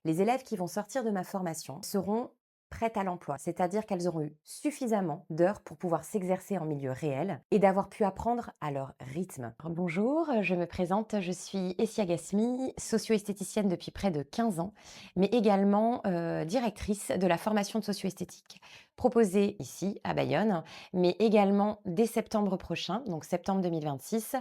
Les élèves qui vont sortir de ma formation seront prêtes à l'emploi, c'est-à-dire qu'elles auront eu suffisamment d'heures pour pouvoir s'exercer en milieu réel et d'avoir pu apprendre à leur rythme. Bonjour, je me présente, je suis Essia Gasmi, socio-esthéticienne depuis près de 15 ans, mais également directrice de la formation de socio-esthétique proposée ici à Bayonne, mais également dès septembre prochain, donc septembre 2026,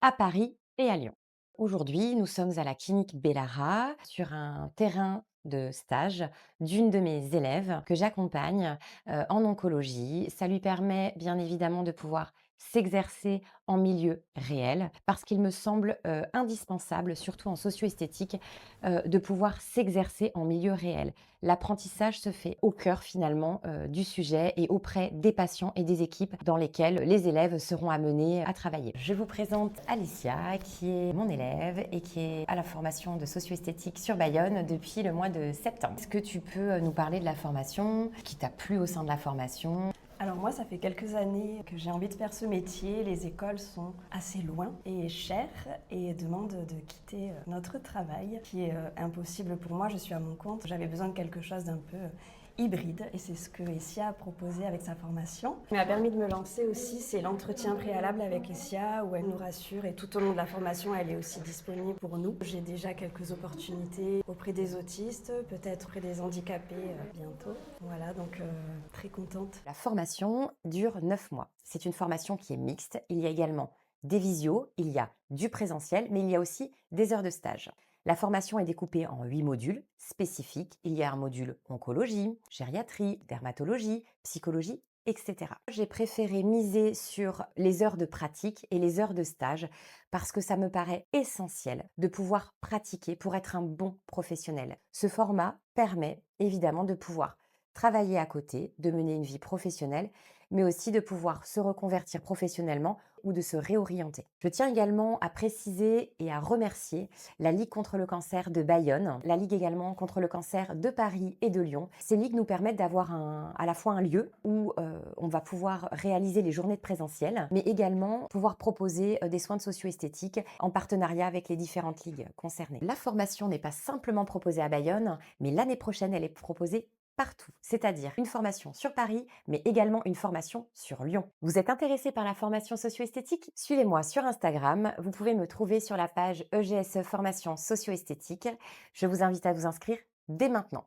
à Paris et à Lyon. Aujourd'hui, nous sommes à la clinique Bellara sur un terrain de stage d'une de mes élèves que j'accompagne en oncologie. Ça lui permet bien évidemment de pouvoir s'exercer en milieu réel parce qu'il me semble indispensable, surtout en socio-esthétique, de pouvoir s'exercer en milieu réel. L'apprentissage se fait au cœur finalement du sujet et auprès des patients et des équipes dans lesquelles les élèves seront amenés à travailler. Je vous présente Alicia qui est mon élève et qui est à la formation de socio-esthétique sur Bayonne depuis le mois de septembre. Est-ce que tu peux nous parler de la formation, ce qui t'a plu au sein de la formation? Alors moi, ça fait quelques années que j'ai envie de faire ce métier. Les écoles sont assez loin et chères et demandent de quitter notre travail, qui est impossible pour moi. Je suis à mon compte. J'avais besoin de quelque chose d'un peu hybride et c'est ce que Essia a proposé avec sa formation. Ce qui m'a permis de me lancer aussi, c'est l'entretien préalable avec Essia où elle nous rassure et tout au long de la formation, elle est aussi disponible pour nous. J'ai déjà quelques opportunités auprès des autistes, peut-être auprès des handicapés bientôt. Voilà, donc très contente. La formation dure 9 mois. C'est une formation qui est mixte. Il y a également des visios, il y a du présentiel, mais il y a aussi des heures de stage. La formation est découpée en 8 modules spécifiques. Il y a un module oncologie, gériatrie, dermatologie, psychologie, etc. J'ai préféré miser sur les heures de pratique et les heures de stage parce que ça me paraît essentiel de pouvoir pratiquer pour être un bon professionnel. Ce format permet évidemment de pouvoir travailler à côté, de mener une vie professionnelle, mais aussi de pouvoir se reconvertir professionnellement ou de se réorienter. Je tiens également à préciser et à remercier la Ligue contre le cancer de Bayonne, la Ligue également contre le cancer de Paris et de Lyon. Ces ligues nous permettent d'avoir à la fois un lieu où on va pouvoir réaliser les journées de présentiel, mais également pouvoir proposer des soins de socio-esthétique en partenariat avec les différentes ligues concernées. La formation n'est pas simplement proposée à Bayonne, mais l'année prochaine, elle est proposée partout, c'est-à-dire une formation sur Paris, mais également une formation sur Lyon. Vous êtes intéressé par la formation socio-esthétique? Suivez-moi sur Instagram, vous pouvez me trouver sur la page EGSE Formation Socio-Esthétique. Je vous invite à vous inscrire dès maintenant.